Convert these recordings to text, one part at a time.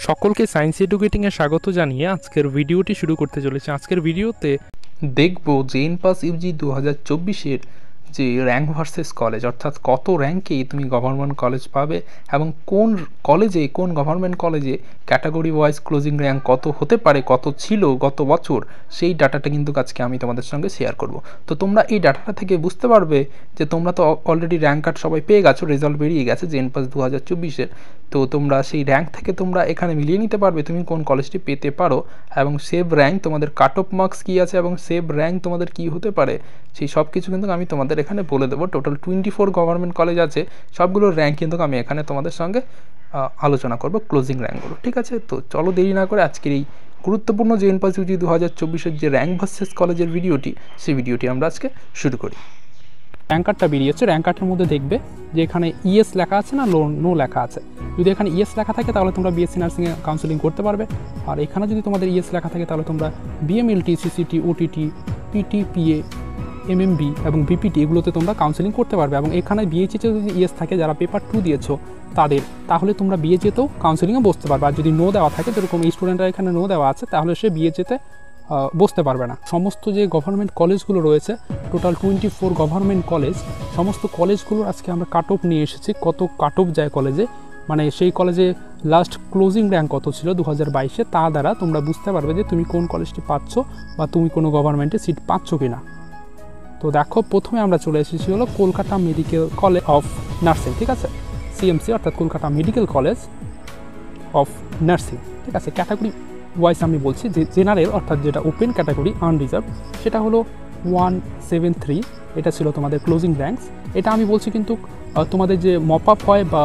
সকলকে সায়েন্স এডুকেটিংয়ে স্বাগত জানিয়ে আজকের ভিডিওটি শুরু করতে চলেছে। আজকের ভিডিওতে দেখব যে এনপাস ইউজি 2024-এর যে র্যাঙ্ক ভার্সেস কলেজ, অর্থাৎ কত র্যাঙ্কে তুমি গভর্নমেন্ট কলেজ পাবে এবং কোন কলেজে, কোন গভর্নমেন্ট কলেজে ক্যাটাগরি ওয়াইজ ক্লোজিং র্যাঙ্ক কত হতে পারে, কত ছিল গত বছর, সেই ডাটাটা কিন্তু আজকে আমি তোমাদের সঙ্গে শেয়ার করব। তো তোমরা এই ডাটাটা থেকে বুঝতে পারবে যে তোমরা তো অলরেডি র্যাঙ্ক কার্ড সবাই পেয়ে গেছো, রেজাল্ট বেরিয়ে গেছে যে এনপাস 2024-এর। তো তোমরা সেই র্যাঙ্ক থেকে তোমরা এখানে মিলিয়ে নিতে পারবে তুমি কোন কলেজটি পেতে পারো, এবং সেভ র্যাঙ্ক তোমাদের কাট অফ মার্কস কী আছে এবং সেভ র্যাঙ্ক তোমাদের কী হতে পারে, সেই সব কিছু কিন্তু আমি তোমাদের এখানে বলে দেবো। টোটাল 24 গভর্নমেন্ট কলেজ আছে, সবগুলোর র্যাঙ্ক কিন্তু আমি এখানে তোমাদের সঙ্গে আলোচনা করব, ক্লোজিং র্যাঙ্কগুলো। ঠিক আছে, তো চলো দেরি না করে আজকের এই গুরুত্বপূর্ণ যে এনপাস ইউজি 2024-এর যে র্যাঙ্ক ভার্সেস কলেজের ভিডিওটি, সেই ভিডিওটি আমরা আজকে শুরু করি। র্যাঙ্ক কার্ডটা বেরিয়েছে, র্যাঙ্ক কার্ডের মধ্যে দেখবে যে এখানে ইএস লেখা আছে না নো লেখা আছে। যদি এখানে ইএস লেখা থাকে তাহলে তোমরা বিএসসি নার্সিংয়ে কাউন্সেলিং করতে পারবে, আর এখানে যদি তোমাদের ইএস লেখা থাকে তাহলে তোমরা বিএমএলটি, সিসিটি, ওটিটি, পিটিপিএ, এমএমবি এবং বিপিটি এগুলোতে তোমরা কাউন্সেলিং করতে পারবে। এবং এখানে বিএইচএতে যদি ইএস থাকে, যারা পেপার 2 দিয়েছো তাদের, তাহলে তোমরা বিএইচএতেও কাউন্সেলিংয়ে বসতে পারবে। আর যদি নো দেওয়া থাকে, যেরকম এই স্টুডেন্টরা এখানে নো দেওয়া আছে, তাহলে সে বিএইচএতে বসতে পারবে না। সমস্ত যে গভর্নমেন্ট কলেজগুলো রয়েছে, টোটাল 24 গভর্নমেন্ট কলেজ, সমস্ত কলেজগুলোর আজকে আমরা কাট অফ নিয়ে এসেছি, কত কাট অফ যায় কলেজে, মানে সেই কলেজে লাস্ট ক্লোজিং র্যাঙ্ক কত ছিল 2022-এ, তা দ্বারা তোমরা বুঝতে পারবে যে তুমি কোন কলেজটি পাচ্ছ বা তুমি কোনো গভর্নমেন্টে সিট পাচ্ছ কি না। তো দেখো, প্রথমে আমরা চলে এসেছি হলো Kolkata medical college of nursing, ঠিক আছে, সিএমসি, অর্থাৎ Kolkata medical college of nursing. ঠিক আছে, ক্যাটাগরি ওয়াইজ আমি বলছি যে জেনারেল, অর্থাৎ যেটা ওপেন ক্যাটাগরি আনরিজার্ভ, সেটা হলো 173, এটা ছিল তোমাদের ক্লোজিং র্যাঙ্কস। এটা আমি বলছি কিন্তু তোমাদের যে মপ আপ হয় বা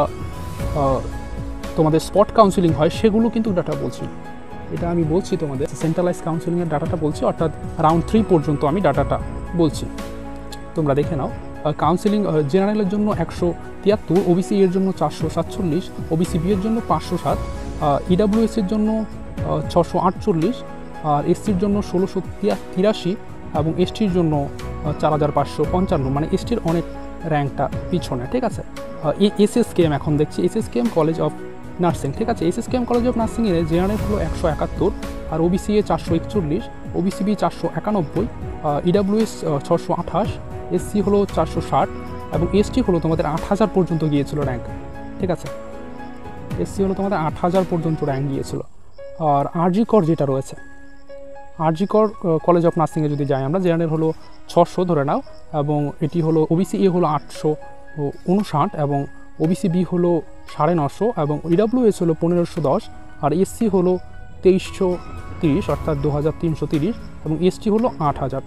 তোমাদের স্পট কাউন্সিলিং হয় সেগুলো কিন্তু ডাটা বলছি, এটা আমি বলছি তোমাদের সেন্ট্রালাইজ কাউন্সিলিংয়ের ডাটাটা বলছি, অর্থাৎ রাউন্ড 3 পর্যন্ত আমি ডাটাটা বলছি। তোমরা দেখে নাও, কাউন্সিলিং জেনারেলের জন্য 173, ওবিসি এর জন্য 447, ওবিসি বি এর জন্য 507, ইডাব্লিউএস এর জন্য 648, আর এসসির জন্য 1683 এবং এসটির জন্য 4555, মানে এসটির অনেক র্যাঙ্কটা পিছনে। ঠিক আছে, এসএসকেএম এখন দেখছি, এসএসকেএম কলেজ অফ নার্সিং। ঠিক আছে, এসএসকেএম কলেজ অফ নার্সিংয়ের জেনারেল হলো 171, আর OBC A 441, OBC B 491, EWS 628, SC হলো 460 এবং এসটি হলো তোমাদের 8000 পর্যন্ত গিয়েছিল র্যাঙ্ক। ঠিক আছে, এসসি হলো তোমাদের 8000 পর্যন্ত র্যাঙ্ক গিয়েছিল। আর আরজি কর যেটা রয়েছে, আরজি কর কলেজ অফ নার্সিংয়ে যদি যাই আমরা, জেনারেল হলো 600 ধরে নাও, এবং এটি হলো ওবিসি এ হলো 859 এবং ওবিসি বি হলো 950 এবং ইডাব্লিউএস হলো 1510, আর এসসি হলো 2330 অর্থাৎ 2330 এবং এসটি হলো 8000।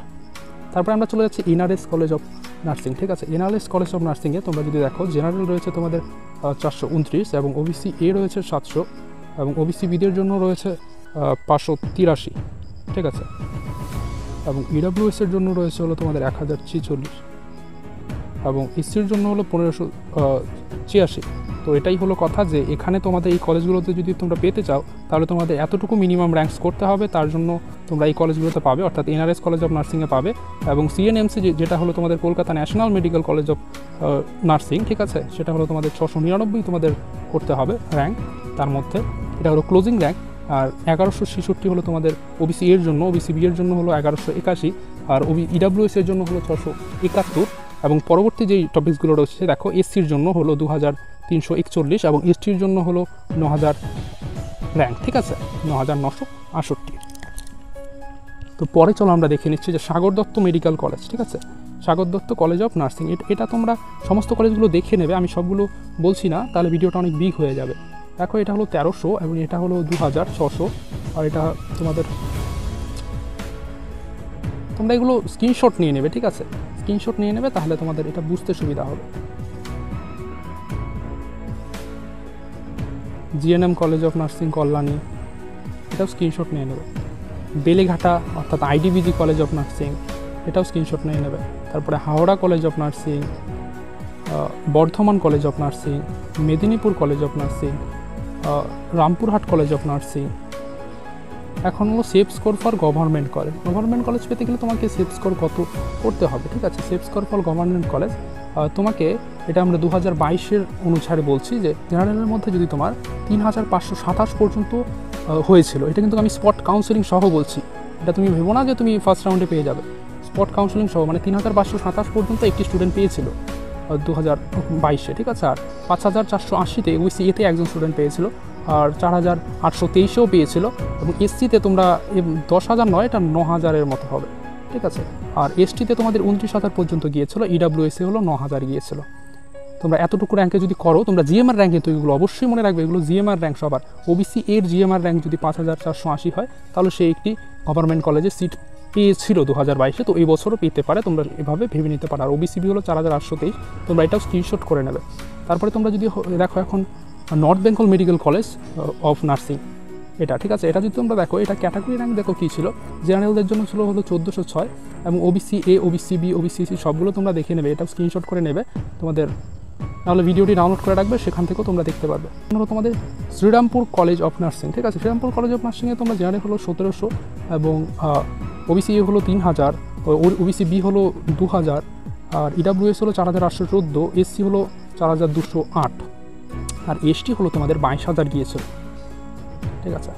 তারপরে আমরা চলে যাচ্ছি এনআরএস কলেজ অফ নার্সিং। ঠিক আছে, এনআরএস কলেজ অফ নার্সিংয়ে তোমরা যদি দেখো, জেনারেল রয়েছে তোমাদের 429 এবং ওবিসি এ রয়েছে 700 এবং ওবিসি বিদের জন্য রয়েছে 583। ঠিক আছে, এবং ইডাব্লিউএসের জন্য রয়েছে হলো তোমাদের 1046 এবং এসসির জন্য হলো 1586। তো এটাই হলো কথা, যে এখানে তোমাদের এই কলেজগুলোতে যদি তোমরা পেতে চাও তাহলে তোমাদের এতটুকু মিনিমাম র্যাঙ্কস করতে হবে, তার জন্য তোমরা এই কলেজগুলোতে পাবে, অর্থাৎ এনআরএস কলেজ অফ নার্সিংয়ে পাবে। এবং সিএনএমসি যেটা হলো তোমাদের Kolkata national medical college of nursing, ঠিক আছে, সেটা হলো তোমাদের 699 তোমাদের করতে হবে র্যাঙ্ক, তার মধ্যে এটা হলো ক্লোজিং র্যাঙ্ক। আর 1166 হলো তোমাদের ওবিসি এর জন্য, ওবিসি বি এর জন্য হলো 1181, আর ইডাব্লিউএস এর জন্য হলো 671 এবং পরবর্তী যেই টপিকসগুলো রয়েছে দেখো, এসসির জন্য হলো 2341 এবং এসটির জন্য হলো 9000 র্যাঙ্ক। ঠিক আছে, 9968। তো পরে চলো আমরা দেখে নিচ্ছি যে সাগর দত্ত মেডিকেল কলেজ। ঠিক আছে, Sagar Dutta college of nursing, এটা তোমরা সমস্ত কলেজগুলো দেখে নেবে, আমি সবগুলো বলছি না, তাহলে ভিডিওটা অনেক বিগ হয়ে যাবে। দেখো, এটা হলো 1300 এবং এটা হলো 2600, আর এটা তোমাদের, তোমরা এগুলো স্ক্রিনশট নিয়ে নেবে। ঠিক আছে, স্ক্রিনশট নিয়ে নেবে, তাহলে তোমাদের এটা বুঝতে সুবিধা হবে। GNM college of nursing Kalyani, এটাও স্ক্রিনশট নিয়ে নেবে। বেলেঘাটা অর্থাৎ আইডিবিজি কলেজ অফ নার্সিং, এটাও স্ক্রিনশট নিয়ে নেবে। তারপরে Howrah college of nursing, Bardhaman college of nursing, Medinipur college of nursing, Rampurhat college of nursing. এখন হলো safe score for government college. Government college পেতে গেলে তোমাকে সেফ স্কোর কত করতে হবে। ঠিক আছে, safe score for government college তোমাকে এটা আমরা 2022-এর অনুসারে বলছি যে জেনারেলের মধ্যে যদি তোমার 3527 পর্যন্ত হয়েছিল, এটা কিন্তু আমি স্পট কাউন্সেলিং সহ বলছি, এটা তুমি ভেবো না যে তুমি ফার্স্ট রাউন্ডে পেয়ে যাবে। স্পট কাউন্সেলিং সহ মানে 3527 পর্যন্ত একটি স্টুডেন্ট পেয়েছিল 2022-এ, ঠিক আছে। আর 5480-তে ওবিসি এতে একজন স্টুডেন্ট পেয়েছিল, আর 4823-এও পেয়েছিল, এবং এসসিতে তোমরা 10,000 নয়, এটা 9,000-এর মতো হবে, ঠিক আছে। আর এসটিতে তোমাদের 29,000 পর্যন্ত গিয়েছিল, ইডাব্লিউএসে হলো 9,000 গিয়েছিল। তোমরা এতটুকু র্যাঙ্কে যদি করো, তোমরা জিএমআর র্যাঙ্ক, কিন্তু এগুলো অবশ্যই মনে রাখবে, এগুলো জিএমআর র্যাঙ্ক সবার। ওবিসি এর জিএমআর র্যাঙ্ক যদি 5480 হয়, তাহলে সে একটি গভর্নমেন্ট কলেজে সিট পেয়েছিল 2022-এ, তো এই বছরও পেতে পারে, তোমরা এভাবে ভেবে নিতে পারো। আর ওবিসিবি হলো 4823, তোমরা এটাও স্ক্রিনশট করে নেবে। তারপরে তোমরা যদি দেখো এখন north Bengal medical college of nursing, এটা, ঠিক আছে। এটা যদি তোমরা দেখো, এটা ক্যাটাগরি র্যাঙ্ক দেখো কী ছিল, জেনারেলদের জন্য ছিল হলো 1406, এবং OBC A, OBC B, OBC C সবগুলো তোমরা দেখে নেবে, এটাও স্ক্রিনশট করে নেবে তোমাদের, নাহলে ভিডিওটি ডাউনলোড করে রাখবে, সেখান থেকেও তোমরা দেখতে পারবে। হলো তোমাদের শ্রীরামপুর কলেজ অফ নার্সিং, ঠিক আছে। শ্রীরামপুর কলেজ অফ নার্সিংয়ে তোমরা জেনারেল হলো 1700, এবং ওবিসি এ হলো 3000, ওবিসি বি হলো 2000, আর ইডাব্লিউএস হলো 4814, এসসি হলো 4208, আর এসটি হলো তোমাদের 22,000 গিয়েছিল, ঠিক আছে।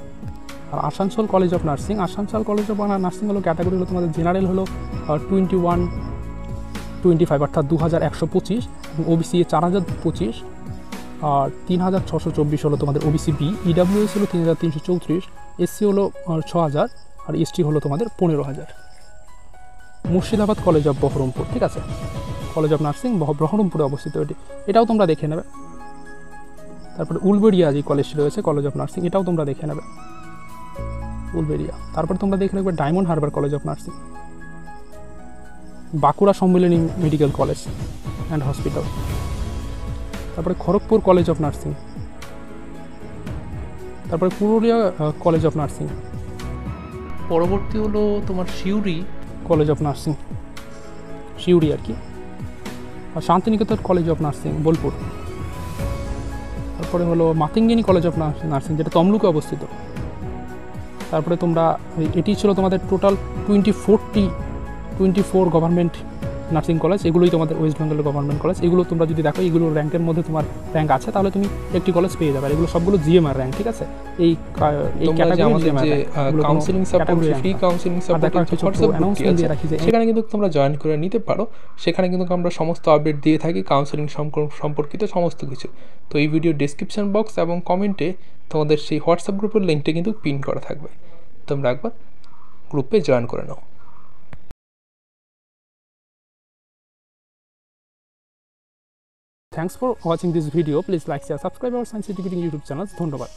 আর Asansol college of nursing, Asansol college of nursing হলো ক্যাটাগরি হলো তোমাদের জেনারেল হলো 2125, অর্থাৎ 2125, এবং ওবিসি এ 4025, আর 3624 হলো তোমাদের ওবিসি বি, ইডাব্লিউএস হলো 3334, এসসি হলো 6000, আর এসটি হলো তোমাদের 15,000। মুর্শিদাবাদ কলেজ অফ বহরমপুর, ঠিক আছে, কলেজ অফ নার্সিং বহরমপুরে অবস্থিত এটি, এটাও তোমরা দেখে নেবে। তারপরে উলবেড়িয়া যে কলেজটি রয়েছে কলেজ অফ নার্সিং, এটাও তোমরা দেখে নেবে, উলবেড়িয়া। তারপর তোমরা দেখে রাখবে diamond Harbour college of nursing, Bankura Sammilani medical college and hospital, তারপরে খড়গপুর কলেজ অফ নার্সিং, তারপরে পুরুলিয়া কলেজ অফ নার্সিং, পরবর্তী হলো তোমার Suri college of nursing, Suri আর কি, আর Santiniketan college of nursing Bolpur, তারপরে হলো মাতিঙ্গিনী কলেজ অফ নার্সিং, যেটা তমলুকে অবস্থিত। তারপরে তোমরা, এটি ছিল তোমাদের টোটাল 24 গভর্নমেন্ট নার্সিং কলেজ, এগুলোই তোমাদের ওয়েস্ট বেঙ্গলের গভর্নমেন্ট কলেজ। এগুলো তোমরা যদি দেখো, এগুলো র্যাঙ্কের মধ্যে তোমার র্যাঙ্ক আছে, তাহলে তুমি একটি কলেজ পেয়ে যাবে। এগুলো সবগুলো জিএমআর র্যাঙ্ক, ঠিক আছে। এই counselling support, free counselling support announcement দিয়ে রাখি, সেখানে কিন্তু তোমরা জয়েন করে নিতে পারো। সেখানে কিন্তু আমরা সমস্ত আপডেট দিয়ে থাকি কাউন্সিলিং সম্পর্কিত সমস্ত কিছু। তো এই ভিডিও ডেসক্রিপশন বক্স এবং কমেন্টে তোমাদের সেই হোয়াটসঅ্যাপ গ্রুপের লিঙ্কটা কিন্তু পিন করা থাকবে, তোমরা একবার গ্রুপে জয়েন করে নাও। Thanks for watching this video. Please like, share, subscribe our Science Educating YouTube channel. ধন্যবাদ।